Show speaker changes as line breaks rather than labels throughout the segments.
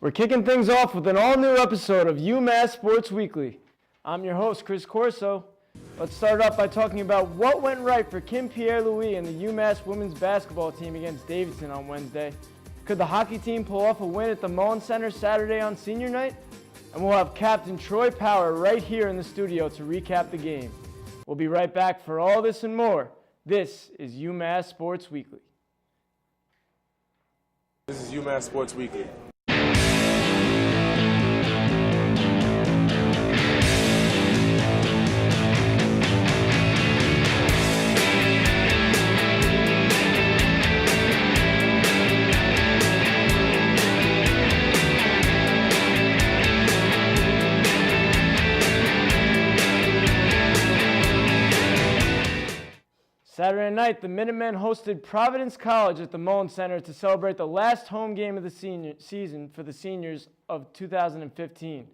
We're kicking things off with an all-new episode of UMass Sports Weekly. I'm your host, Chris Corso. Let's start off by talking about what went right for Kim Pierre-Louis and the UMass women's basketball team against Davidson on Wednesday. Could the hockey team pull off a win at the Mullen Center Saturday on senior night? And we'll have Captain Troy Power right here in the studio to recap the game. We'll be right back for all this and more. This is UMass Sports Weekly.
This is UMass Sports Weekly.
Saturday night, the Minutemen hosted Providence College at the Mullen Center to celebrate the last home game of the season for the seniors of 2015.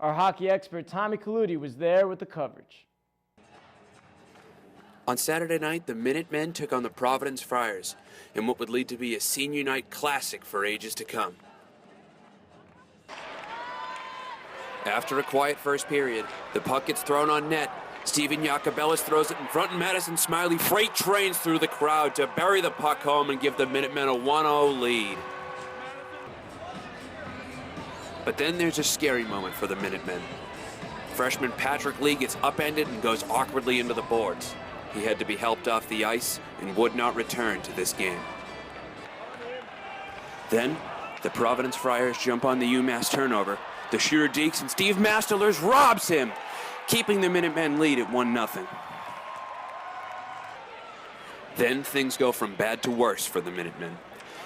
Our hockey expert, Tommy Calautti, was there with the coverage.
On Saturday night, the Minutemen took on the Providence Friars in what would lead to be a senior night classic for ages to come. After a quiet first period, the puck gets thrown on net. Steven Jacobellis throws it in front, and Madison Smiley freight trains through the crowd to bury the puck home and give the Minutemen a 1-0 lead. But then there's a scary moment for the Minutemen. Freshman Patrick Lee gets upended and goes awkwardly into the boards. He had to be helped off the ice and would not return to this game. Then, the Providence Friars jump on the UMass turnover. The shooter dekes and Steve Masterlers robs him, keeping the Minutemen lead at 1-0. Then things go from bad to worse for the Minutemen.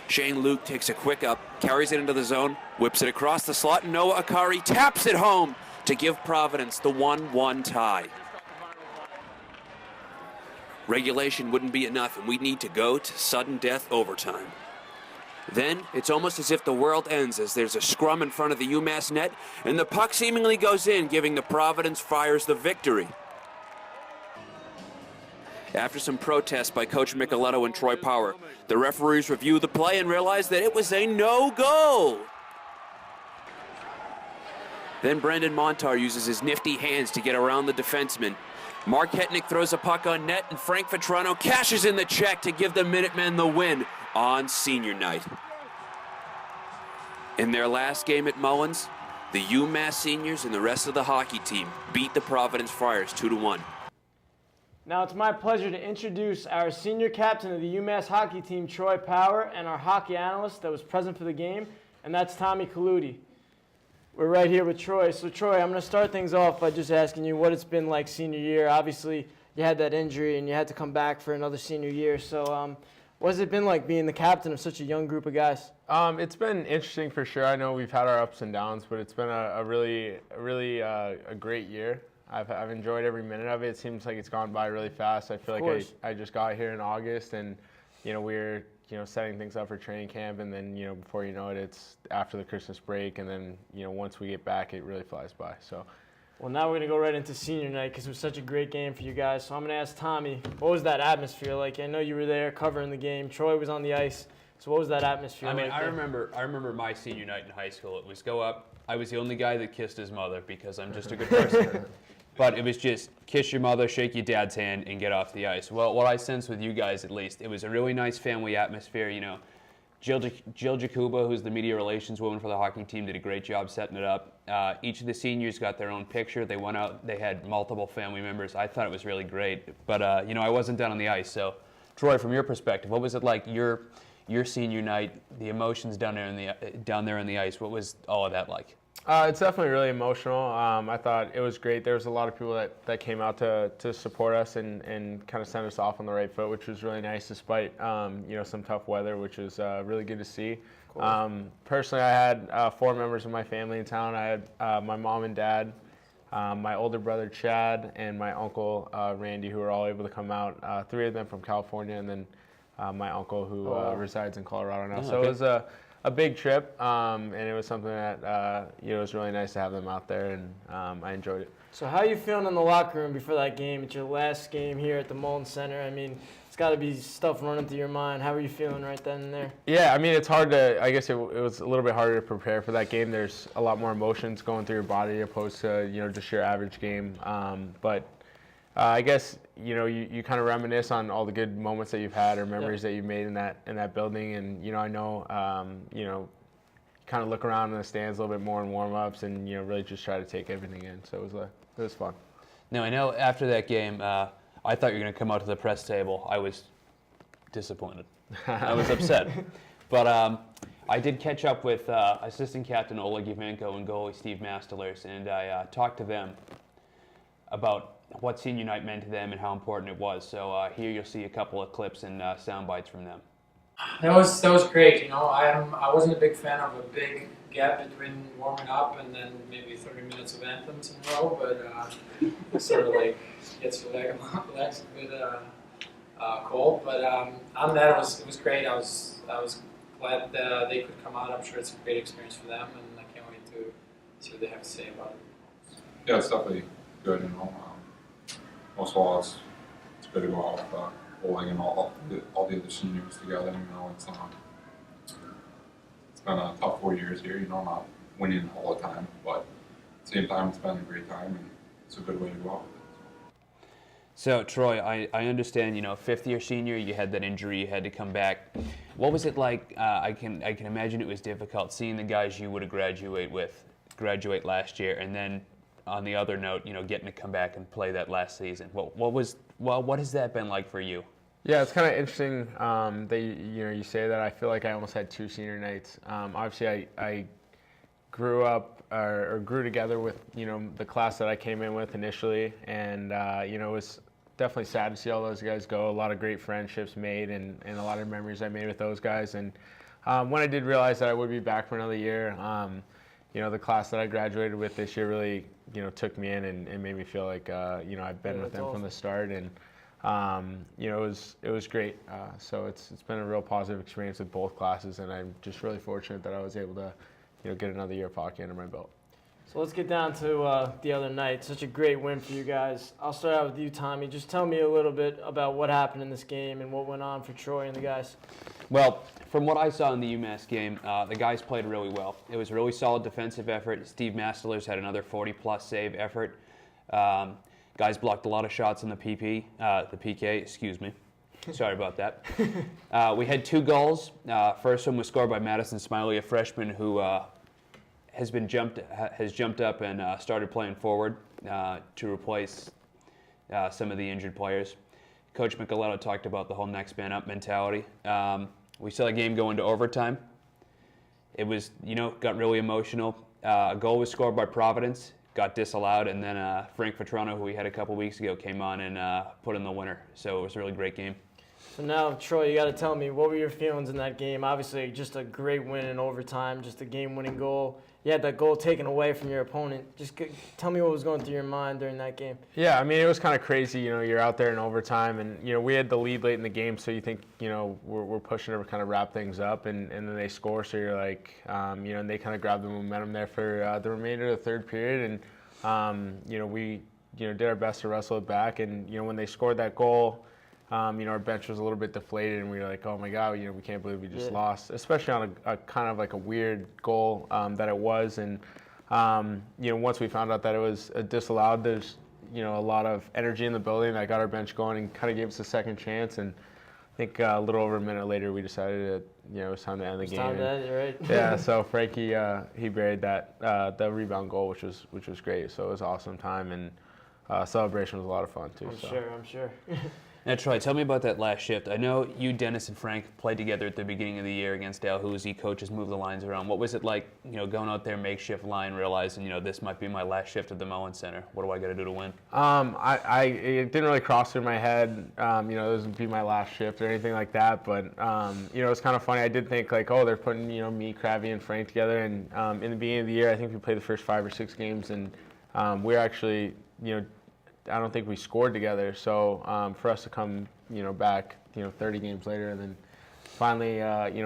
Shane Luke takes a quick up, carries it into the zone, whips it across the slot, and Noah Akari taps it home to give Providence the 1-1 tie. Regulation wouldn't be enough, and we'd need to go to sudden death overtime. Then, it's almost as if the world ends as there's a scrum in front of the UMass net, and the puck seemingly goes in, giving the Providence Friars the victory. After some protests by Coach Micheletto and Troy Power, the referees review the play and realize that it was a no-goal. Then Brendan Montar uses his nifty hands to get around the defenseman. Mark Hetnick throws a puck on net, and Frank Vetrano cashes in the check to give the Minutemen the win on senior night. In their last game at Mullins, the UMass seniors and the rest of the hockey team beat the Providence Friars 2-1.
Now it's my pleasure to introduce our senior captain of the UMass hockey team, Troy Power, and our hockey analyst that was present for the game, and that's Tommy Calautti. We're right here with Troy. So Troy, I'm going to start things off by just asking you what it's been like senior year. Obviously, you had that injury and you had to come back for another senior year. So what has it been like being the captain of such a young group of guys?
It's been interesting for sure. I know we've had our ups and downs, but it's been a really great year. I've enjoyed every minute of it. It seems like it's gone by really fast. I feel like I just got here in August, and we're setting things up for training camp, and then before you know it, it's after the Christmas break, and then once we get back, it really flies by. So.
Well, now we're going to go right into senior night because it was such a great game for you guys. So I'm going to ask Tommy, what was that atmosphere like? I know you were there covering the game. Troy was on the ice. So what was that atmosphere like?
I remember my senior night in high school. It was go up. I was the only guy that kissed his mother because I'm just a good person. But it was just kiss your mother, shake your dad's hand, and get off the ice. Well, what I sensed with you guys, at least, it was a really nice family atmosphere. Jill Jacuba, who's the media relations woman for the hockey team, did a great job setting it up. Each of the seniors got their own picture. They went out. They had multiple family members. I thought it was really great. But, I wasn't down on the ice. So, Troy, from your perspective, what was it like your senior night, the emotions down there on the ice? What was all of that like?
It's definitely really emotional. I thought it was great. There was a lot of people that came out to support us and kind of send us off on the right foot, which was really nice despite some tough weather, which was really good to see. Personally, I had 4 members of my family in town. I had my mom and dad, my older brother Chad, and my uncle Randy, who were all able to come out. 3 of them from California, and then my uncle who resides in Colorado now. So it was a big trip, and it was something that it was really nice to have them out there, and I enjoyed it.
So how are you feeling in the locker room before that game? It's your last game here at the Mullen Center. I mean, it's got to be stuff running through your mind. How were you feeling right then and there?
Yeah, I mean, it's hard to, I guess it was a little bit harder to prepare for that game. There's a lot more emotions going through your body opposed to, just your average game. But I guess, you kind of reminisce on all the good moments that you've had or memories that you've made in that building. And, I know, kind of look around in the stands a little bit more in warm-ups and, really just try to take everything in. So it was fun.
Now, I know after that game, I thought you were going to come out to the press table. I was disappointed. I was upset. But I did catch up with assistant captain Oleg Ivanko and goalie Steve Mastelers, and I talked to them about what senior night meant to them and how important it was. So here you'll see a couple of clips and sound bites from them.
That was great. I wasn't a big fan of a big gap between warming up and then maybe 30 minutes of anthems in a row, but it sort of like gets relaxed a bit cold. But on that, it was great. I was glad they could come out. I'm sure it's a great experience for them, and I can't wait to see what they have to say about it.
Yeah, it's definitely good. Most of all, it's good to go out with Oleg and all the other seniors together. It's been a tough 4 years here. Not winning all the time, but at the same time, it's been a great time, and it's a good way to go out with it.
So, Troy, I understand, fifth-year senior, you had that injury, you had to come back. What was it like? I can imagine it was difficult seeing the guys you would have graduate last year, and then on the other note, getting to come back and play that last season. What has that been like for you?
Yeah, it's kind of interesting that you say that. I feel like I almost had two senior nights. Obviously, I grew up or grew together with the class that I came in with initially, and it was definitely sad to see all those guys go. A lot of great friendships made, and a lot of memories I made with those guys. And when I did realize that I would be back for another year, the class that I graduated with this year really took me in and made me feel like I've been with them from the start, and it was great. So it's been a real positive experience with both classes, and I'm just really fortunate that I was able to get another year of hockey under my belt.
So let's get down to the other night. Such a great win for you guys. I'll start out with you, Tommy. Just tell me a little bit about what happened in this game and what went on for Troy and the guys.
Well, from what I saw in the UMass game, the guys played really well. It was a really solid defensive effort. Steve Mastelers had another 40-plus save effort. Guys blocked a lot of shots in the PK, excuse me. Sorry about that. We had 2 goals. First one was scored by Madison Smiley, a freshman who has jumped up and started playing forward to replace some of the injured players. Coach Micheletto talked about the whole next man up mentality. We saw the game go into overtime. It was, got really emotional. A goal was scored by Providence, got disallowed, and then Frank Vetrano, who we had a couple weeks ago, came on and put in the winner. So it was a really great game.
So now, Troy, you got to tell me, what were your feelings in that game? Obviously, just a great win in overtime, just a game-winning goal. You had that goal taken away from your opponent. Just tell me what was going through your mind during that game.
Yeah, I mean, it was kind of crazy. You're out there in overtime, and we had the lead late in the game, so you think we're pushing to kind of wrap things up, and then they score, so you're like, and they kind of grabbed the momentum there for the remainder of the third period, and we did our best to wrestle it back, and when they scored that goal. Our bench was a little bit deflated, and we were like, "Oh my God, we can't believe we just lost." Especially on a kind of like a weird goal that it was, and once we found out that it was disallowed, there's a lot of energy in the building that got our bench going and kind of gave us a second chance. And I think a little over a minute later, we decided that it was time to end the game.
Time to end it, right?
Yeah, so Frankie he buried that the rebound goal, which was great. So it was an awesome time, and celebration was a lot of fun too.
I'm sure.
Now, Troy, tell me about that last shift. I know you, Dennis, and Frank played together at the beginning of the year against Dalhousie. Coaches moved the lines around. What was it like, going out there, makeshift line, realizing, this might be my last shift at the Mullins Center? What do I got to do to win?
It didn't really cross through my head, this would be my last shift or anything like that. But, it was kind of funny. I did think, like, oh, they're putting, me, Kravy, and Frank together. And in the beginning of the year, I think we played the first 5 or 6 games. And we're actually, I don't think we scored together. So for us to come, back, 30 games later, and then finally,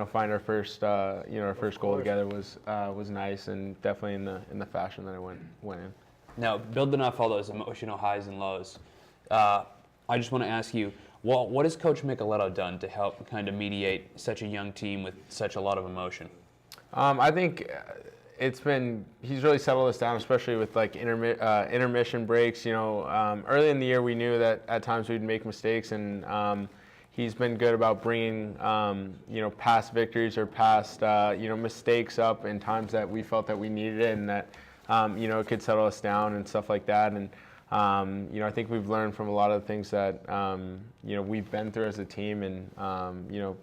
find our first goal together was nice, and definitely in the fashion that it went in.
Now, building off all those emotional highs and lows, I just want to ask you, Well, what has Coach Micheletto done to help kind of mediate such a young team with such a lot of emotion?
I think he's really settled us down, especially with like intermission breaks. Early in the year we knew that at times we'd make mistakes, and he's been good about bringing past victories or past mistakes up in times that we felt that we needed it, and that it could settle us down and stuff like that. And I think we've learned from a lot of the things that we've been through as a team, and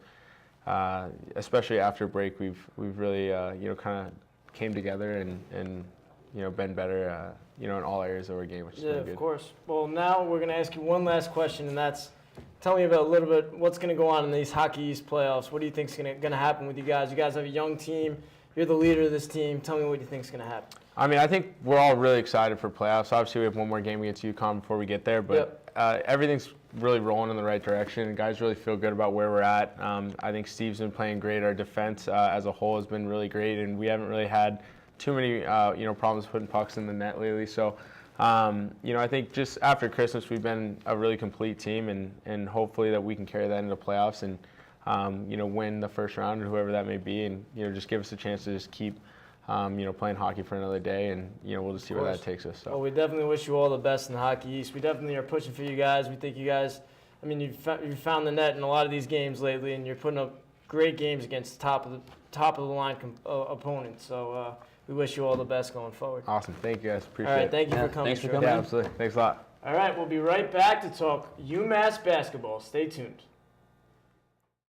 especially after break, we've really kind of came together and been better in all areas of our game, which is
Yeah,
good.
of course. Well, now we're going to ask you one last question, and that's tell me about a little bit what's going to go on in these Hockey East playoffs. What do you think is going to happen with you guys? You guys have a young team. You're the leader of this team. Tell me what you think is going to happen.
I mean, I think we're all really excited for playoffs. Obviously, we have one more game against UConn before we get there, but everything's really rolling in the right direction. Guys really feel good about where we're at. I think Steve's been playing great. Our defense as a whole has been really great, and we haven't really had too many problems putting pucks in the net lately. So, I think just after Christmas, we've been a really complete team, and hopefully that we can carry that into playoffs and win the first round or whoever that may be, and just give us a chance to just keep playing hockey for another day, and we'll just see where that takes us. So.
Well, we definitely wish you all the best in the Hockey East. We definitely are pushing for you guys. We think you guys, I mean, you've found the net in a lot of these games lately, and you're putting up great games against top of the line opponents. So we wish you all the best going forward.
Awesome, thank you guys. Appreciate
it. All right,
it.
thank you for coming.
Thanks for coming.
Yeah, absolutely. Thanks a lot.
All right, we'll be right back to talk UMass basketball. Stay tuned.